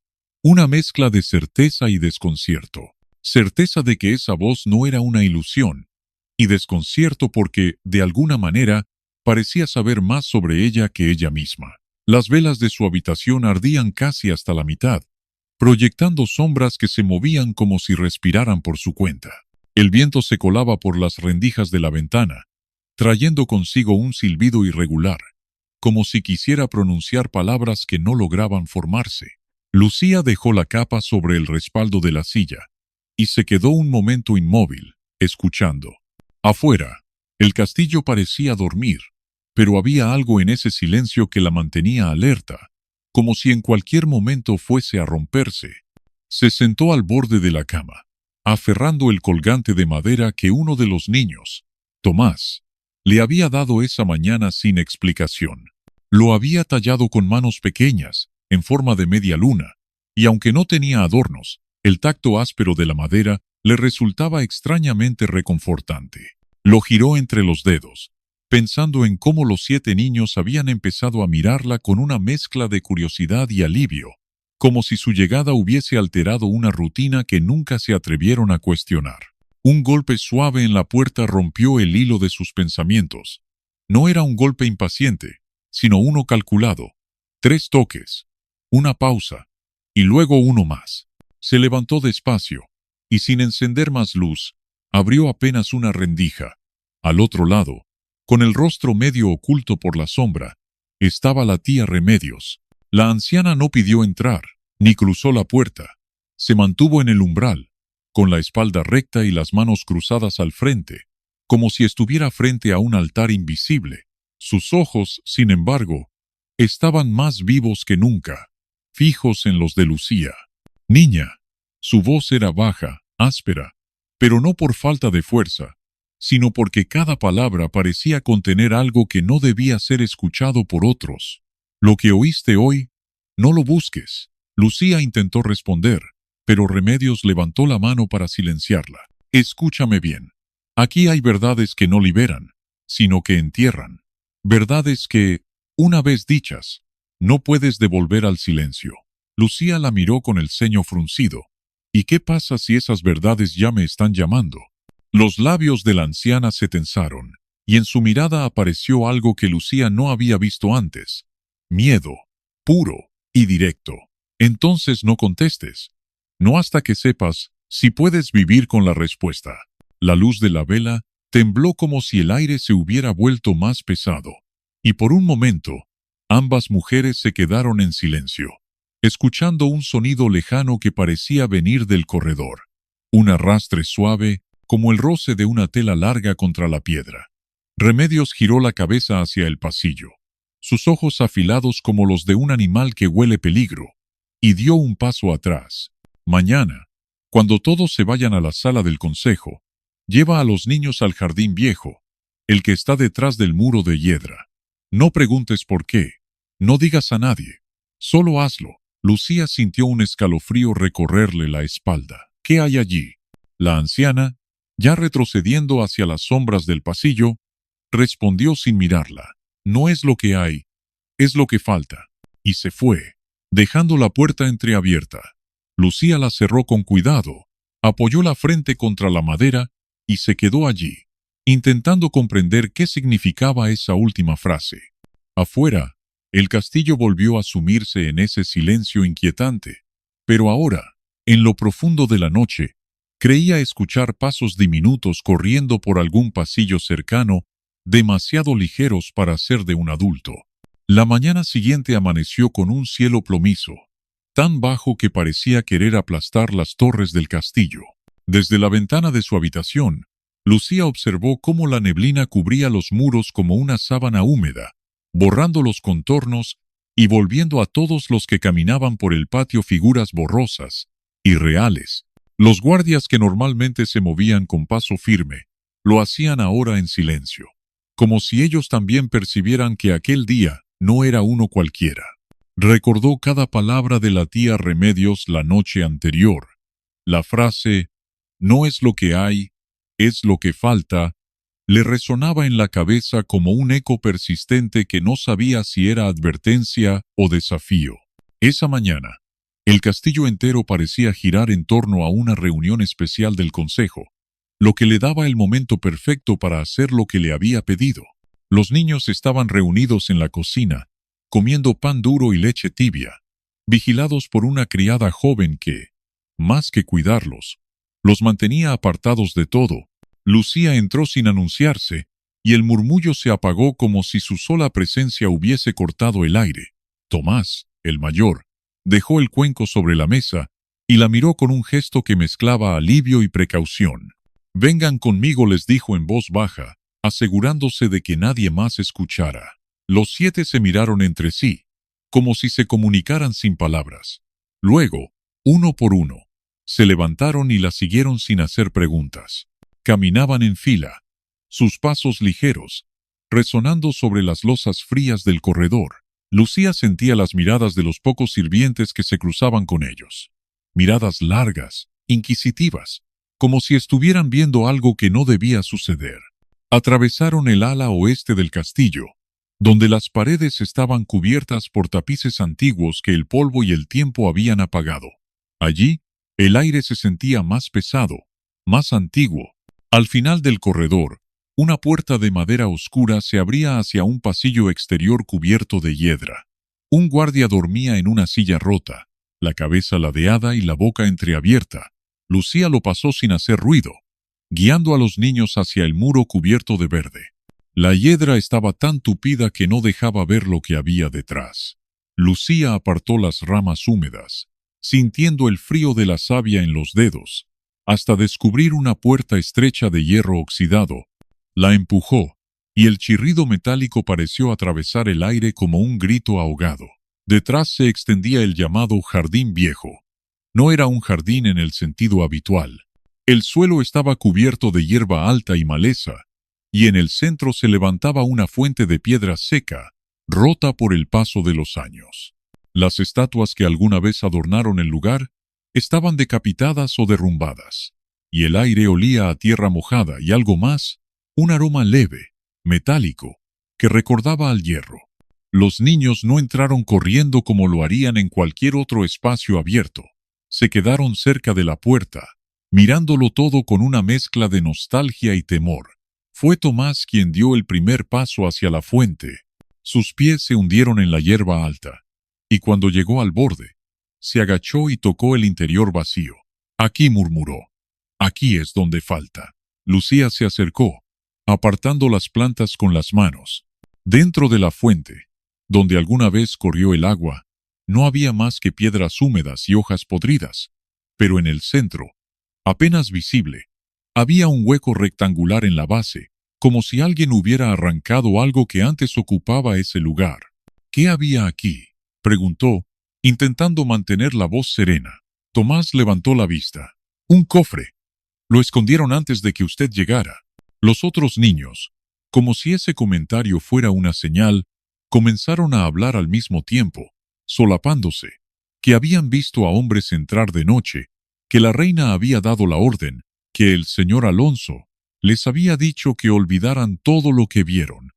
una mezcla de certeza y desconcierto. Certeza de que esa voz no era una ilusión, y desconcierto porque, de alguna manera, parecía saber más sobre ella que ella misma. Las velas de su habitación ardían casi hasta la mitad, proyectando sombras que se movían como si respiraran por su cuenta. El viento se colaba por las rendijas de la ventana, trayendo consigo un silbido irregular, como si quisiera pronunciar palabras que no lograban formarse. Lucía dejó la capa sobre el respaldo de la silla, y se quedó un momento inmóvil, escuchando. Afuera, el castillo parecía dormir, pero había algo en ese silencio que la mantenía alerta, como si en cualquier momento fuese a romperse. Se sentó al borde de la cama, aferrando el colgante de madera que uno de los niños, Tomás, le había dado esa mañana sin explicación. Lo había tallado con manos pequeñas, en forma de media luna, y aunque no tenía adornos, el tacto áspero de la madera le resultaba extrañamente reconfortante. Lo giró entre los dedos, pensando en cómo los 7 niños habían empezado a mirarla con una mezcla de curiosidad y alivio, como si su llegada hubiese alterado una rutina que nunca se atrevieron a cuestionar. Un golpe suave en la puerta rompió el hilo de sus pensamientos. No era un golpe impaciente, sino uno calculado. 3 toques, una pausa, y luego uno más. Se levantó despacio, y sin encender más luz, abrió apenas una rendija. Al otro lado, con el rostro medio oculto por la sombra, estaba la tía Remedios. La anciana no pidió entrar, ni cruzó la puerta. Se mantuvo en el umbral, con la espalda recta y las manos cruzadas al frente, como si estuviera frente a un altar invisible. Sus ojos, sin embargo, estaban más vivos que nunca, fijos en los de Lucía. Niña. Su voz era baja, áspera, pero no por falta de fuerza, sino porque cada palabra parecía contener algo que no debía ser escuchado por otros. Lo que oíste hoy, no lo busques. Lucía intentó responder, pero Remedios levantó la mano para silenciarla. Escúchame bien. Aquí hay verdades que no liberan, sino que entierran. Verdades que, una vez dichas, no puedes devolver al silencio. Lucía la miró con el ceño fruncido. ¿Y qué pasa si esas verdades ya me están llamando? Los labios de la anciana se tensaron, y en su mirada apareció algo que Lucía no había visto antes. Miedo, puro y directo. Entonces no contestes. No hasta que sepas si puedes vivir con la respuesta. La luz de la vela tembló como si el aire se hubiera vuelto más pesado, y por un momento, ambas mujeres se quedaron en silencio, escuchando un sonido lejano que parecía venir del corredor. Un arrastre suave, como el roce de una tela larga contra la piedra. Remedios giró la cabeza hacia el pasillo, sus ojos afilados como los de un animal que huele peligro, y dio un paso atrás. Mañana, cuando todos se vayan a la sala del consejo, lleva a los niños al jardín viejo, el que está detrás del muro de hiedra. No preguntes por qué, no digas a nadie, solo hazlo. Lucía sintió un escalofrío recorrerle la espalda. ¿Qué hay allí? La anciana, ya retrocediendo hacia las sombras del pasillo, respondió sin mirarla. No es lo que hay, es lo que falta. Y se fue, dejando la puerta entreabierta. Lucía la cerró con cuidado, apoyó la frente contra la madera y se quedó allí, intentando comprender qué significaba esa última frase. Afuera, el castillo volvió a sumirse en ese silencio inquietante, pero ahora, en lo profundo de la noche, creía escuchar pasos diminutos corriendo por algún pasillo cercano, demasiado ligeros para ser de un adulto. La mañana siguiente amaneció con un cielo plomizo, tan bajo que parecía querer aplastar las torres del castillo. Desde la ventana de su habitación, Lucía observó cómo la neblina cubría los muros como una sábana húmeda, borrando los contornos y volviendo a todos los que caminaban por el patio figuras borrosas, irreales. Los guardias que normalmente se movían con paso firme, lo hacían ahora en silencio, como si ellos también percibieran que aquel día no era uno cualquiera. Recordó cada palabra de la tía Remedios la noche anterior. La frase, No es lo que hay, es lo que falta, le resonaba en la cabeza como un eco persistente que no sabía si era advertencia o desafío. Esa mañana, el castillo entero parecía girar en torno a una reunión especial del consejo, lo que le daba el momento perfecto para hacer lo que le había pedido. Los niños estaban reunidos en la cocina, comiendo pan duro y leche tibia, vigilados por una criada joven que, más que cuidarlos, los mantenía apartados de todo. Lucía entró sin anunciarse, y el murmullo se apagó como si su sola presencia hubiese cortado el aire. Tomás, el mayor, dejó el cuenco sobre la mesa y la miró con un gesto que mezclaba alivio y precaución. «Vengan conmigo», les dijo en voz baja, asegurándose de que nadie más escuchara. Los 7 se miraron entre sí, como si se comunicaran sin palabras. Luego, uno por uno, se levantaron y la siguieron sin hacer preguntas. Caminaban en fila, sus pasos ligeros, resonando sobre las losas frías del corredor. Lucía sentía las miradas de los pocos sirvientes que se cruzaban con ellos. Miradas largas, inquisitivas, como si estuvieran viendo algo que no debía suceder. Atravesaron el ala oeste del castillo, donde las paredes estaban cubiertas por tapices antiguos que el polvo y el tiempo habían apagado. Allí, el aire se sentía más pesado, más antiguo. Al final del corredor, una puerta de madera oscura se abría hacia un pasillo exterior cubierto de hiedra. Un guardia dormía en una silla rota, la cabeza ladeada y la boca entreabierta. Lucía lo pasó sin hacer ruido, guiando a los niños hacia el muro cubierto de verde. La hiedra estaba tan tupida que no dejaba ver lo que había detrás. Lucía apartó las ramas húmedas, sintiendo el frío de la savia en los dedos, hasta descubrir una puerta estrecha de hierro oxidado. La empujó, y el chirrido metálico pareció atravesar el aire como un grito ahogado. Detrás se extendía el llamado jardín viejo. No era un jardín en el sentido habitual. El suelo estaba cubierto de hierba alta y maleza, y en el centro se levantaba una fuente de piedra seca, rota por el paso de los años. Las estatuas que alguna vez adornaron el lugar estaban decapitadas o derrumbadas, y el aire olía a tierra mojada y algo más, un aroma leve, metálico, que recordaba al hierro. Los niños no entraron corriendo como lo harían en cualquier otro espacio abierto. Se quedaron cerca de la puerta, mirándolo todo con una mezcla de nostalgia y temor. Fue Tomás quien dio el primer paso hacia la fuente. Sus pies se hundieron en la hierba alta, y cuando llegó al borde, se agachó y tocó el interior vacío. «Aquí», murmuró. «Aquí es donde falta». Lucía se acercó, apartando las plantas con las manos. Dentro de la fuente, donde alguna vez corrió el agua, no había más que piedras húmedas y hojas podridas, pero en el centro, apenas visible, había un hueco rectangular en la base, como si alguien hubiera arrancado algo que antes ocupaba ese lugar. «¿Qué había aquí?», preguntó, intentando mantener la voz serena. Tomás levantó la vista. «Un cofre. Lo escondieron antes de que usted llegara». Los otros niños, como si ese comentario fuera una señal, comenzaron a hablar al mismo tiempo, solapándose, que habían visto a hombres entrar de noche, que la reina había dado la orden, que el señor Alonso les había dicho que olvidaran todo lo que vieron.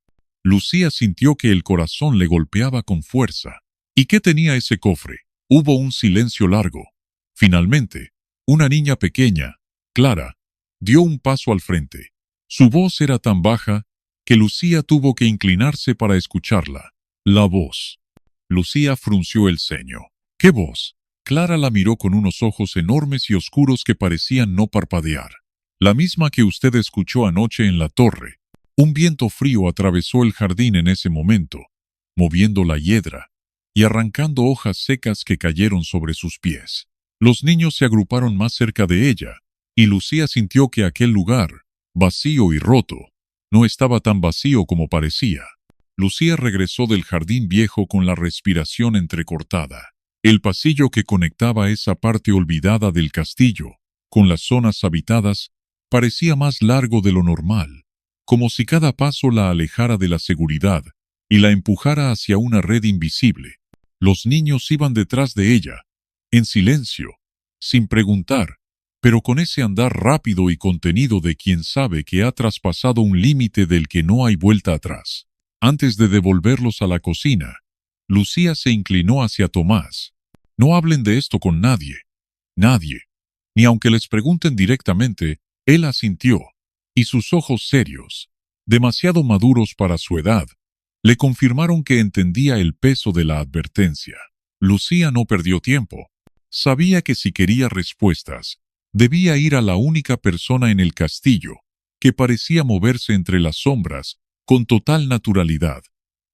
Lucía sintió que el corazón le golpeaba con fuerza. ¿Y qué tenía ese cofre? Hubo un silencio largo. Finalmente, una niña pequeña, Clara, dio un paso al frente. Su voz era tan baja que Lucía tuvo que inclinarse para escucharla. La voz. Lucía frunció el ceño. ¿Qué voz? Clara la miró con unos ojos enormes y oscuros que parecían no parpadear. La misma que usted escuchó anoche en la torre. Un viento frío atravesó el jardín en ese momento, moviendo la hiedra y arrancando hojas secas que cayeron sobre sus pies. Los niños se agruparon más cerca de ella, y Lucía sintió que aquel lugar, vacío y roto, no estaba tan vacío como parecía. Lucía regresó del jardín viejo con la respiración entrecortada. El pasillo que conectaba esa parte olvidada del castillo con las zonas habitadas parecía más largo de lo normal, como si cada paso la alejara de la seguridad y la empujara hacia una red invisible. Los niños iban detrás de ella, en silencio, sin preguntar, pero con ese andar rápido y contenido de quien sabe que ha traspasado un límite del que no hay vuelta atrás. Antes de devolverlos a la cocina, Lucía se inclinó hacia Tomás. No hablen de esto con nadie. Nadie. Ni aunque les pregunten directamente, él asintió, y sus ojos serios, demasiado maduros para su edad, le confirmaron que entendía el peso de la advertencia. Lucía no perdió tiempo. Sabía que si quería respuestas, debía ir a la única persona en el castillo que parecía moverse entre las sombras con total naturalidad.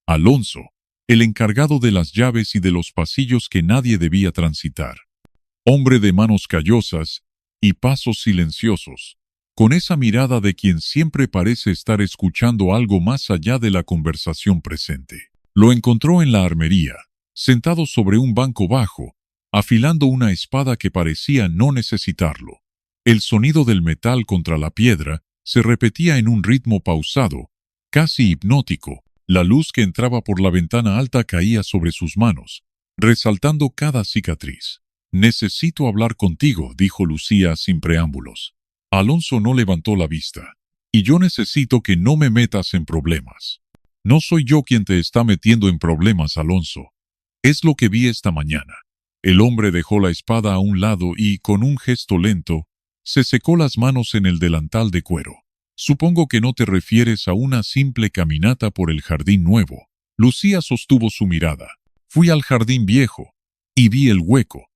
Alonso, el encargado de las llaves y de los pasillos que nadie debía transitar. Hombre de manos callosas y pasos silenciosos, con esa mirada de quien siempre parece estar escuchando algo más allá de la conversación presente. Lo encontró en la armería, sentado sobre un banco bajo, afilando una espada que parecía no necesitarlo. El sonido del metal contra la piedra se repetía en un ritmo pausado, casi hipnótico. La luz que entraba por la ventana alta caía sobre sus manos, resaltando cada cicatriz. «Necesito hablar contigo», dijo Lucía sin preámbulos. Alonso no levantó la vista. «Y yo necesito que no me metas en problemas». «No soy yo quien te está metiendo en problemas, Alonso. Es lo que vi esta mañana». El hombre dejó la espada a un lado y, con un gesto lento, se secó las manos en el delantal de cuero. «Supongo que no te refieres a una simple caminata por el jardín nuevo». Lucía sostuvo su mirada. «Fui al jardín viejo y vi el hueco.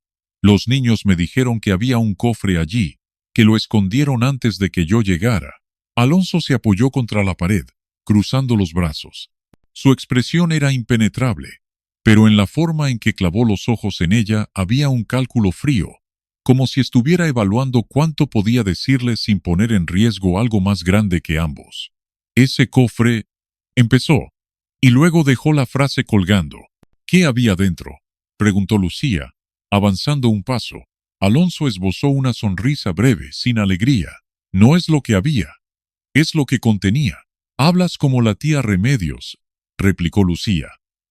Los niños me dijeron que había un cofre allí, que lo escondieron antes de que yo llegara». Alonso se apoyó contra la pared, cruzando los brazos. Su expresión era impenetrable, pero en la forma en que clavó los ojos en ella había un cálculo frío, como si estuviera evaluando cuánto podía decirle sin poner en riesgo algo más grande que ambos. «Ese cofre», empezó, y luego dejó la frase colgando. «¿Qué había dentro?», preguntó Lucía, avanzando un paso. Alonso esbozó una sonrisa breve, sin alegría. «No es lo que había, es lo que contenía». «Hablas como la tía Remedios», replicó Lucía,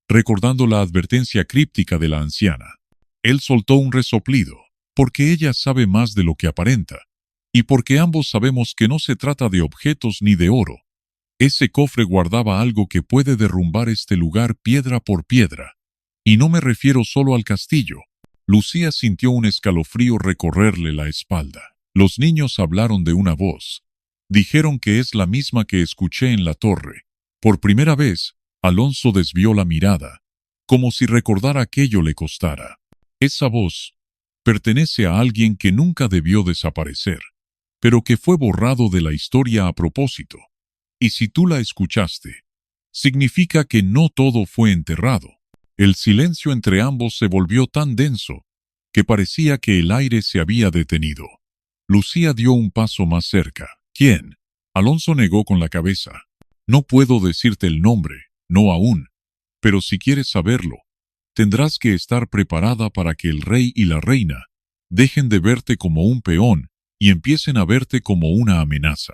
recordando la advertencia críptica de la anciana. Él soltó un resoplido. «Porque ella sabe más de lo que aparenta, y porque ambos sabemos que no se trata de objetos ni de oro. Ese cofre guardaba algo que puede derrumbar este lugar piedra por piedra. Y no me refiero solo al castillo». Lucía sintió un escalofrío recorrerle la espalda. «Los niños hablaron de una voz. Dijeron que es la misma que escuché en la torre». Por primera vez, Alonso desvió la mirada, como si recordar aquello le costara. Esa voz pertenece a alguien que nunca debió desaparecer, pero que fue borrado de la historia a propósito. Y si tú la escuchaste, significa que no todo fue enterrado. El silencio entre ambos se volvió tan denso que parecía que el aire se había detenido. Lucía dio un paso más cerca. «¿Quién?». Alonso negó con la cabeza. «No puedo decirte el nombre, no aún, pero si quieres saberlo, tendrás que estar preparada para que el rey y la reina dejen de verte como un peón y empiecen a verte como una amenaza».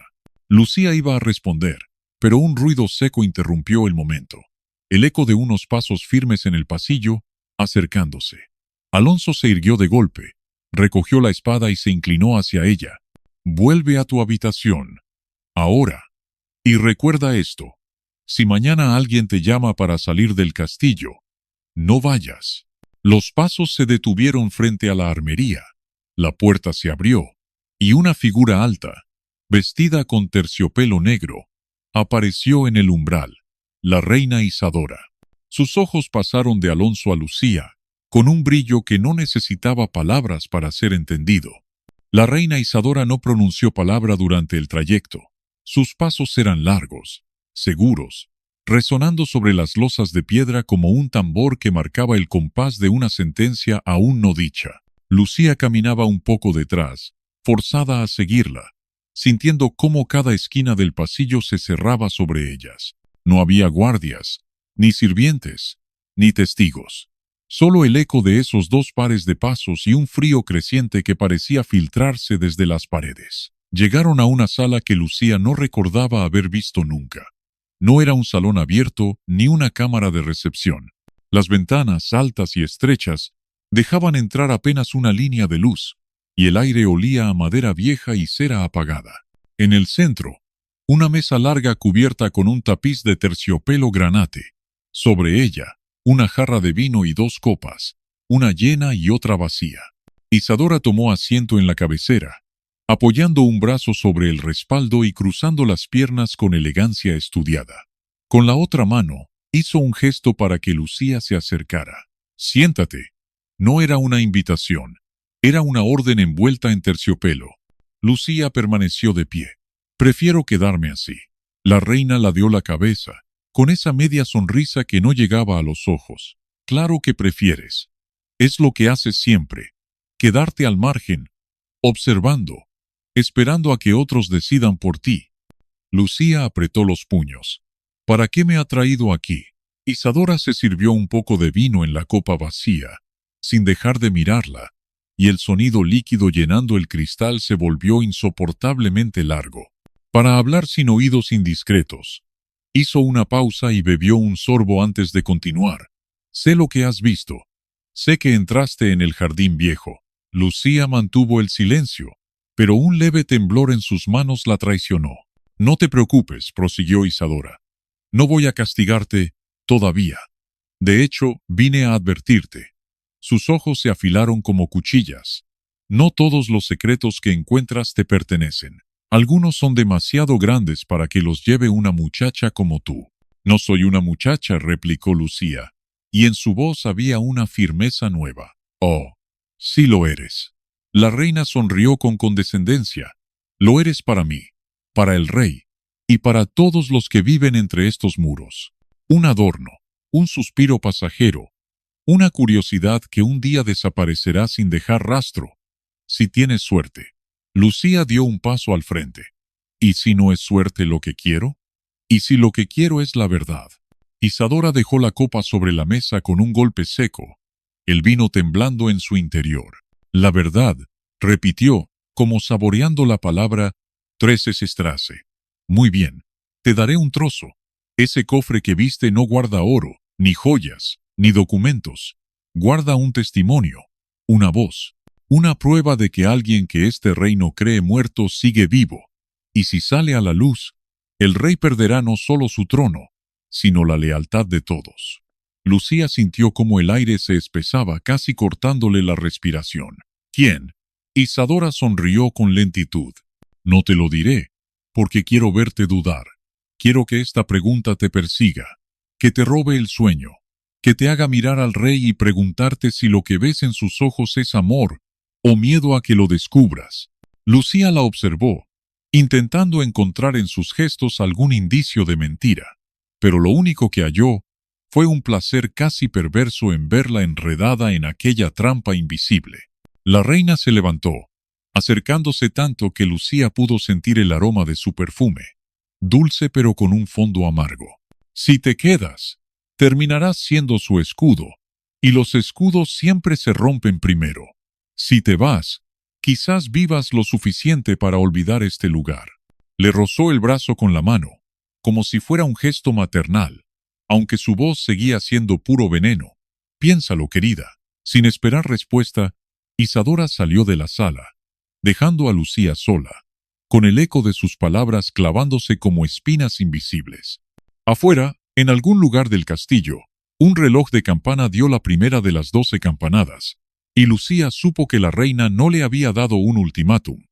Lucía iba a responder, pero un ruido seco interrumpió el momento. El eco de unos pasos firmes en el pasillo, acercándose. Alonso se irguió de golpe, recogió la espada y se inclinó hacia ella. «Vuelve a tu habitación. Ahora. Y recuerda esto. Si mañana alguien te llama para salir del castillo, no vayas». Los pasos se detuvieron frente a la armería. La puerta se abrió, y una figura alta, vestida con terciopelo negro, apareció en el umbral. La reina Isadora. Sus ojos pasaron de Alonso a Lucía, con un brillo que no necesitaba palabras para ser entendido. La reina Isadora no pronunció palabra durante el trayecto. Sus pasos eran largos, seguros, resonando sobre las losas de piedra como un tambor que marcaba el compás de una sentencia aún no dicha. Lucía caminaba un poco detrás, forzada a seguirla, sintiendo cómo cada esquina del pasillo se cerraba sobre ellas. No había guardias, ni sirvientes, ni testigos. Solo el eco de esos dos pares de pasos y un frío creciente que parecía filtrarse desde las paredes. Llegaron a una sala que Lucía no recordaba haber visto nunca. No era un salón abierto ni una cámara de recepción. Las ventanas, altas y estrechas, dejaban entrar apenas una línea de luz, y el aire olía a madera vieja y cera apagada. En el centro, una mesa larga cubierta con un tapiz de terciopelo granate. Sobre ella, una jarra de vino y 2 copas, una llena y otra vacía. Isadora tomó asiento en la cabecera, apoyando un brazo sobre el respaldo y cruzando las piernas con elegancia estudiada. Con la otra mano, hizo un gesto para que Lucía se acercara. «Siéntate». No era una invitación, era una orden envuelta en terciopelo. Lucía permaneció de pie. «Prefiero quedarme así». La reina ladeó la cabeza, con esa media sonrisa que no llegaba a los ojos. «Claro que prefieres. Es lo que haces siempre. Quedarte al margen, observando, esperando a que otros decidan por ti». Lucía apretó los puños. «¿Para qué me ha traído aquí?» Isadora se sirvió un poco de vino en la copa vacía, sin dejar de mirarla, y el sonido líquido llenando el cristal se volvió insoportablemente largo. Para hablar sin oídos indiscretos, hizo una pausa y bebió un sorbo antes de continuar. «Sé lo que has visto. Sé que entraste en el jardín viejo». Lucía mantuvo el silencio, pero un leve temblor en sus manos la traicionó. «No te preocupes», prosiguió Isadora. «No voy a castigarte todavía. De hecho, vine a advertirte». Sus ojos se afilaron como cuchillas. «No todos los secretos que encuentras te pertenecen. Algunos son demasiado grandes para que los lleve una muchacha como tú». «No soy una muchacha», replicó Lucía, y en su voz había una firmeza nueva. «Oh, sí lo eres». La reina sonrió con condescendencia. «Lo eres para mí, para el rey, y para todos los que viven entre estos muros. Un adorno, un suspiro pasajero, una curiosidad que un día desaparecerá sin dejar rastro, si tienes suerte». Lucía dio un paso al frente. «¿Y si no es suerte lo que quiero? ¿Y si lo que quiero es la verdad?» Isadora dejó la copa sobre la mesa con un golpe seco, el vino temblando en su interior. «La verdad», repitió, como saboreando la palabra Strasse. «Muy bien, te daré un trozo. Ese cofre que viste no guarda oro, ni joyas, ni documentos. Guarda un testimonio, una voz, una prueba de que alguien que este reino cree muerto sigue vivo. Y si sale a la luz, el rey perderá no solo su trono, sino la lealtad de todos». Lucía sintió como el aire se espesaba, casi cortándole la respiración. «¿Quién?» Isadora sonrió con lentitud. «No te lo diré, porque quiero verte dudar. Quiero que esta pregunta te persiga, que te robe el sueño, que te haga mirar al rey y preguntarte si lo que ves en sus ojos es amor o miedo a que lo descubras». Lucía la observó, intentando encontrar en sus gestos algún indicio de mentira, pero lo único que halló fue un placer casi perverso en verla enredada en aquella trampa invisible. La reina se levantó, acercándose tanto que Lucía pudo sentir el aroma de su perfume, dulce pero con un fondo amargo. «Si te quedas, terminarás siendo su escudo, y los escudos siempre se rompen primero. Si te vas, quizás vivas lo suficiente para olvidar este lugar». Le rozó el brazo con la mano, como si fuera un gesto maternal, aunque su voz seguía siendo puro veneno. «Piénsalo, querida». Sin esperar respuesta, Isadora salió de la sala, dejando a Lucía sola, con el eco de sus palabras clavándose como espinas invisibles. Afuera, en algún lugar del castillo, un reloj de campana dio la primera de las 12 campanadas, y Lucía supo que la reina no le había dado un ultimátum,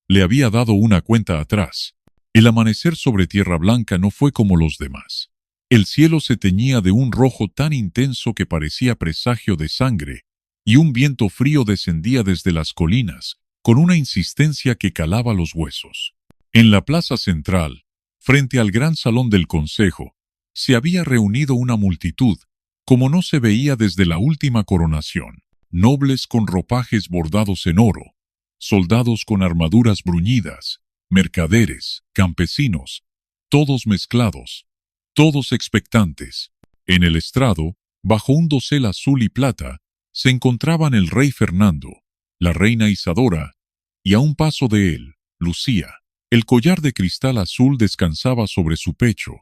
le había dado una cuenta atrás. El amanecer sobre Tierra Blanca no fue como los demás. El cielo se teñía de un rojo tan intenso que parecía presagio de sangre, y un viento frío descendía desde las colinas, con una insistencia que calaba los huesos. En la plaza central, frente al gran salón del consejo, se había reunido una multitud, como no se veía desde la última coronación. Nobles con ropajes bordados en oro, soldados con armaduras bruñidas, mercaderes, campesinos, todos mezclados, todos expectantes. En el estrado, bajo un dosel azul y plata, se encontraban el rey Fernando, la reina Isadora, y a un paso de él, Lucía. El collar de cristal azul descansaba sobre su pecho,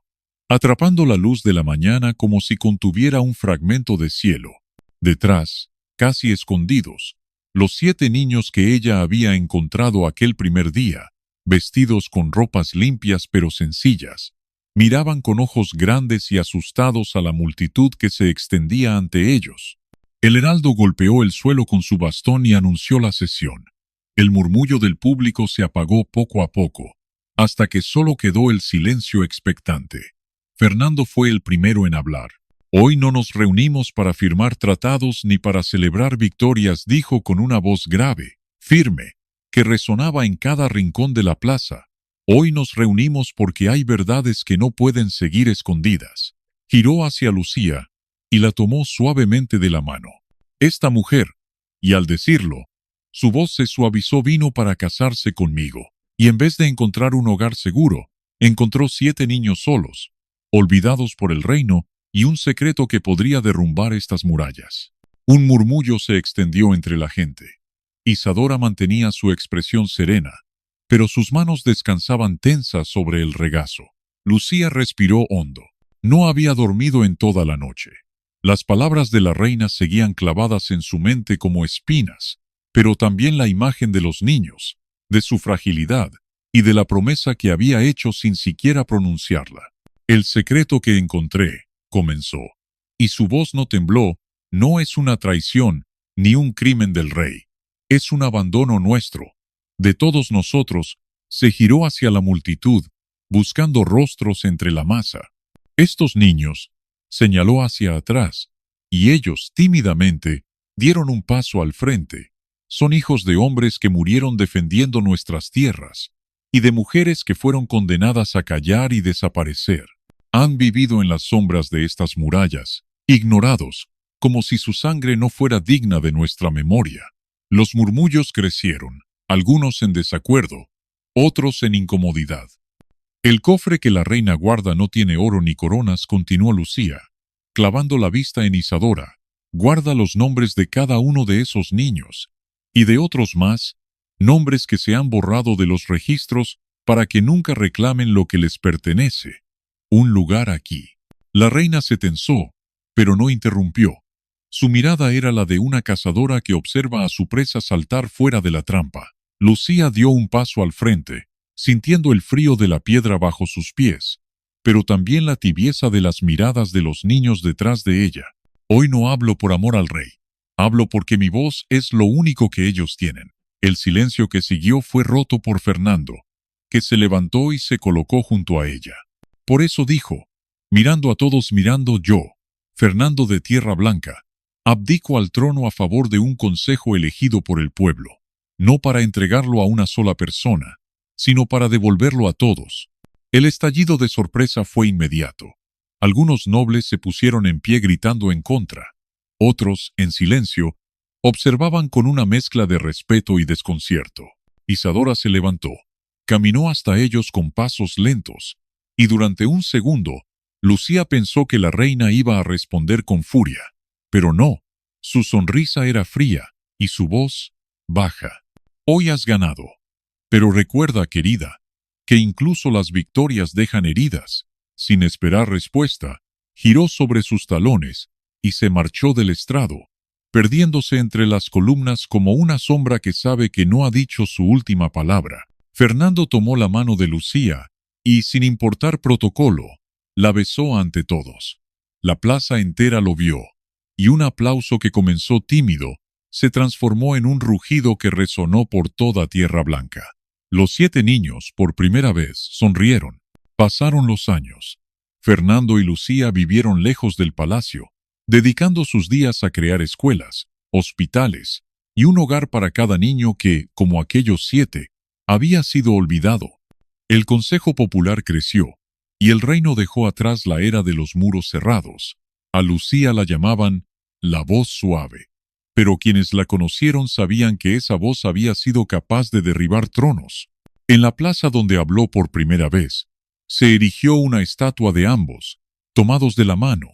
atrapando la luz de la mañana como si contuviera un fragmento de cielo. Detrás, casi escondidos, Los 7 niños que ella había encontrado aquel primer día, vestidos con ropas limpias pero sencillas, miraban con ojos grandes y asustados a la multitud que se extendía ante ellos. El heraldo golpeó el suelo con su bastón y anunció la sesión. El murmullo del público se apagó poco a poco, hasta que solo quedó el silencio expectante. Fernando fue el primero en hablar. «Hoy no nos reunimos para firmar tratados ni para celebrar victorias», dijo con una voz grave, firme, que resonaba en cada rincón de la plaza. «Hoy nos reunimos porque hay verdades que no pueden seguir escondidas». Giró hacia Lucía y la tomó suavemente de la mano. «Esta mujer», y al decirlo, su voz se suavizó, «vino para casarse conmigo, y en vez de encontrar un hogar seguro, encontró 7 niños solos, olvidados por el reino, y un secreto que podría derrumbar estas murallas». Un murmullo se extendió entre la gente. Isadora mantenía su expresión serena, pero sus manos descansaban tensas sobre el regazo. Lucía respiró hondo. No había dormido en toda la noche. Las palabras de la reina seguían clavadas en su mente como espinas, pero también la imagen de los niños, de su fragilidad y de la promesa que había hecho sin siquiera pronunciarla. «El secreto que encontré», comenzó, y su voz no tembló, «no es una traición ni un crimen del rey. Es un abandono nuestro, de todos nosotros». Se giró hacia la multitud, buscando rostros entre la masa. «Estos niños», señaló hacia atrás, y ellos tímidamente dieron un paso al frente. «Son hijos de hombres que murieron defendiendo nuestras tierras, y de mujeres que fueron condenadas a callar y desaparecer. Han vivido en las sombras de estas murallas, ignorados, como si su sangre no fuera digna de nuestra memoria». Los murmullos crecieron, algunos en desacuerdo, otros en incomodidad. «El cofre que la reina guarda no tiene oro ni coronas», continuó Lucía, clavando la vista en Isadora. «Guarda los nombres de cada uno de esos niños, y de otros más, nombres que se han borrado de los registros para que nunca reclamen lo que les pertenece. Un lugar aquí». La reina se tensó, pero no interrumpió. Su mirada era la de una cazadora que observa a su presa saltar fuera de la trampa. Lucía dio un paso al frente, sintiendo el frío de la piedra bajo sus pies, pero también la tibieza de las miradas de los niños detrás de ella. «Hoy no hablo por amor al rey. Hablo porque mi voz es lo único que ellos tienen». El silencio que siguió fue roto por Fernando, que se levantó y se colocó junto a ella. Por eso dijo, mirando a todos, mirando yo, Fernando de Tierra Blanca, abdico al trono a favor de un consejo elegido por el pueblo, no para entregarlo a una sola persona, sino para devolverlo a todos. El estallido de sorpresa fue inmediato. Algunos nobles se pusieron en pie gritando en contra. Otros, en silencio, observaban con una mezcla de respeto y desconcierto. Isadora se levantó, caminó hasta ellos con pasos lentos, y durante un segundo, Lucía pensó que la reina iba a responder con furia. Pero no, su sonrisa era fría y su voz baja. «Hoy has ganado. Pero recuerda, querida, que incluso las victorias dejan heridas». Sin esperar respuesta, giró sobre sus talones y se marchó del estrado, perdiéndose entre las columnas como una sombra que sabe que no ha dicho su última palabra. Fernando tomó la mano de Lucía y, sin importar protocolo, la besó ante todos. La plaza entera lo vio, y un aplauso que comenzó tímido se transformó en un rugido que resonó por toda Tierra Blanca. Los 7 niños, por primera vez, sonrieron. Pasaron los años. Fernando y Lucía vivieron lejos del palacio, dedicando sus días a crear escuelas, hospitales y un hogar para cada niño que, como aquellos 7, había sido olvidado. El Consejo Popular creció, y el reino dejó atrás la era de los muros cerrados. A Lucía la llamaban la voz suave, pero quienes la conocieron sabían que esa voz había sido capaz de derribar tronos. En la plaza donde habló por primera vez, se erigió una estatua de ambos, tomados de la mano,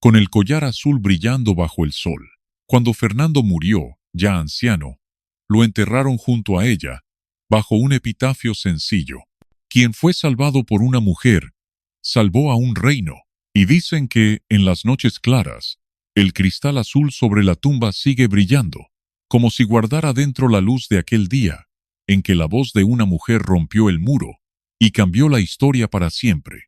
con el collar azul brillando bajo el sol. Cuando Fernando murió, ya anciano, lo enterraron junto a ella, bajo un epitafio sencillo. Quien fue salvado por una mujer, salvó a un reino. Y dicen que, en las noches claras, el cristal azul sobre la tumba sigue brillando, como si guardara dentro la luz de aquel día, en que la voz de una mujer rompió el muro y cambió la historia para siempre.